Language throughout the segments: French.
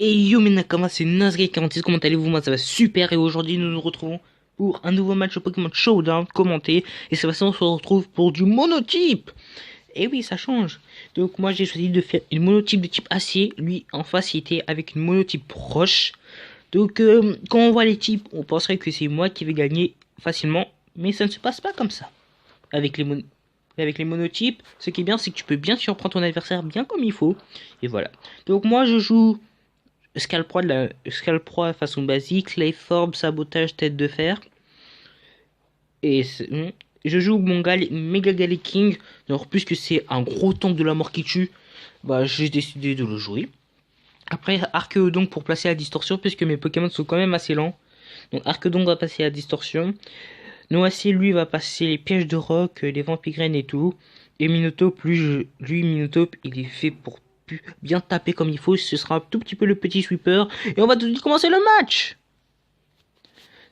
Et yo mes Nakama, c'est Nazgay46, comment allez-vous? Moi ça va super et aujourd'hui nous nous retrouvons pour un nouveau match au Pokémon Showdown commenté. Et cette fois-ci on se retrouve pour du monotype. Et oui, ça change. Donc moi j'ai choisi de faire une monotype de type acier, lui en face il était avec une monotype roche. Donc quand on voit les types, on penserait que c'est moi qui vais gagner facilement, mais ça ne se passe pas comme ça. Avec les monotypes, ce qui est bien c'est que tu peux bien surprendre ton adversaire bien comme il faut. Et voilà. Donc moi je joue Scalproie façon basique, Clayform, sabotage, tête de fer. Et je joue mon Mega King. Alors puisque c'est un gros tank de la mort qui tue, bah j'ai décidé de le jouer. Après Archeodon pour placer la distorsion puisque mes Pokémon sont quand même assez lents. Donc Archeodon va passer la distorsion. Noacier lui va passer les pièges de roc, les vampigraines et tout. Et Minotaur, Minotaur il est fait pour bien taper comme il faut. Ce sera un tout petit peu le petit sweeper. Et on va tout de suite commencer le match.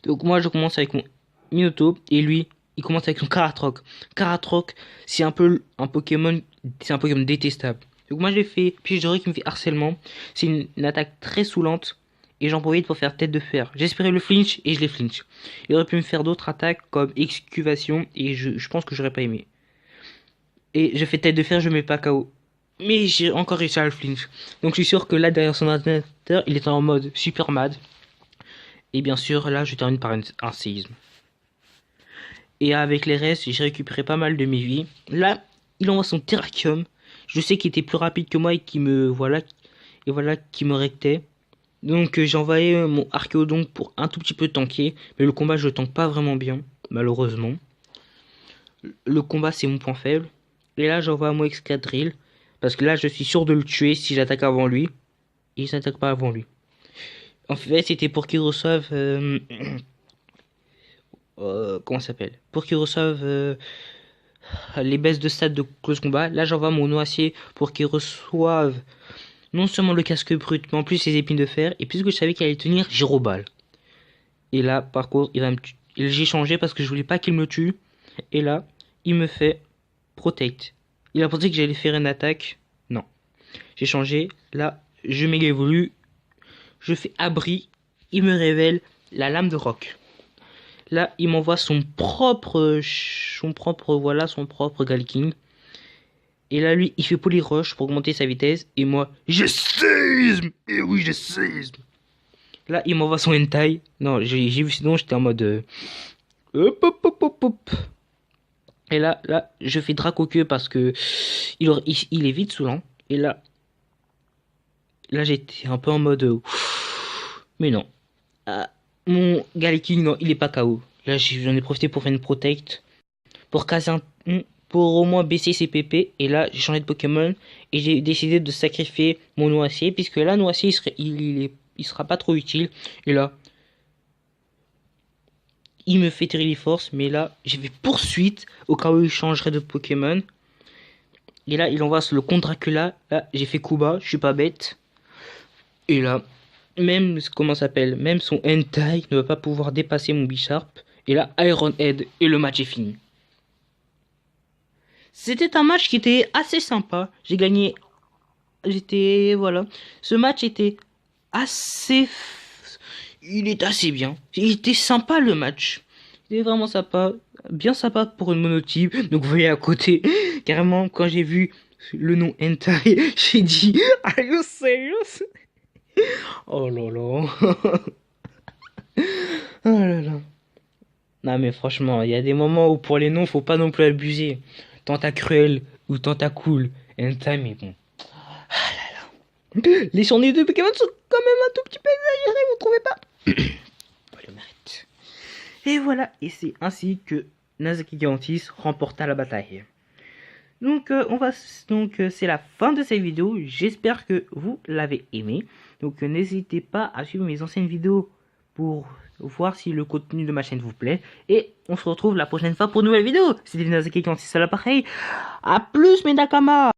Donc moi je commence avec mon Minotaur et lui il commence avec son Karatroc. Karatroc c'est un peu un Pokémon, c'est un Pokémon détestable. Donc moi j'ai fait piège de roc qui me fait harcèlement. C'est une attaque très saoulante. Et j'en profite pour faire tête de fer. J'espérais le flinch et je l'ai flinch. Il aurait pu me faire d'autres attaques comme excavation et je pense que j'aurais pas aimé. Et je fais tête de fer, je mets pas KO. Mais j'ai encore réussi à le flinch. Donc je suis sûr que là derrière son ordinateur, il est en mode super mad. Et bien sûr là je termine par un séisme. Et avec les restes, j'ai récupéré pas mal de mes vies. Là, il envoie son Terrakium. Je sais qu'il était plus rapide que moi et qui me qui me rectait. Donc j'ai envoyé mon Archéodon pour un tout petit peu tanker, mais le combat je tank pas vraiment bien, malheureusement. Le combat c'est mon point faible. Et là j'envoie mon Excadrill, parce que là je suis sûr de le tuer si j'attaque avant lui. Et il s'attaque pas avant lui. En fait c'était pour qu'il reçoive... comment ça s'appelle? Pour qu'il reçoive les baisses de stade de close combat. Là j'envoie mon Noacier pour qu'il reçoive non seulement le casque brut, mais en plus les épines de fer. Et puisque je savais qu'il allait tenir, j'ai reballe. Et là, par contre, il va me tuer. J'ai changé parce que je voulais pas qu'il me tue. Et là, il me fait protect. Il a pensé que j'allais faire une attaque. Non. J'ai changé. Là, je méga évolue. Je fais abri. Il me révèle la lame de roc. Là, il m'envoie son propre Galking. Et là, lui, il fait polyroche pour augmenter sa vitesse. Et moi, j'ai séisme. Et oui, j'ai séisme. Là, il m'envoie son hentai. Non, j'ai vu sinon, j'étais en mode... hop, hop, hop, hop, hop. Et là, je fais Dracoqueux parce que il est vite saoulant. Et là j'étais un peu en mode... mais non. Ah, mon Galking, non, il est pas KO. Là, j'en ai profité pour faire une protect. Pour casser pour au moins baisser ses PP. Et là, j'ai changé de Pokémon. Et j'ai décidé de sacrifier mon Noacier. Puisque là, Noacier, il sera pas trop utile. Et là, il me fait tirer les forces, mais là, j'ai fait poursuite au cas où il changerait de Pokémon. Et là, il envoie le contre Dracula. Là, j'ai fait Kuba, je suis pas bête. Et là, même, comment ça s'appelle, même son hentai ne va pas pouvoir dépasser mon Bisharp. Et là, Iron Head, et le match est fini. C'était un match qui était assez sympa. J'ai gagné. Voilà. Ce match était assez. Il est assez bien. Il était sympa le match. Il est vraiment sympa. Bien sympa pour une monotype. Donc vous voyez à côté. Carrément, quand j'ai vu le nom Hentai, j'ai dit Are you serious? Oh là là. Oh là là. Non mais franchement, il y a des moments où pour les noms, faut pas non plus abuser. Tentacruel ou Tentacool. Hentai, mais bon. Les journées de Pokémon sont quand même un tout petit peu exagérées, vous trouvez pas? Voilà, on arrête. Et voilà, et c'est ainsi que Nazaki46 remporta la bataille. Donc c'est la fin de cette vidéo. J'espère que vous l'avez aimé. Donc n'hésitez pas à suivre mes anciennes vidéos pour voir si le contenu de ma chaîne vous plaît. Et on se retrouve la prochaine fois pour une nouvelle vidéo. C'était Nazaki46 à l'appareil. A plus mes Nakama.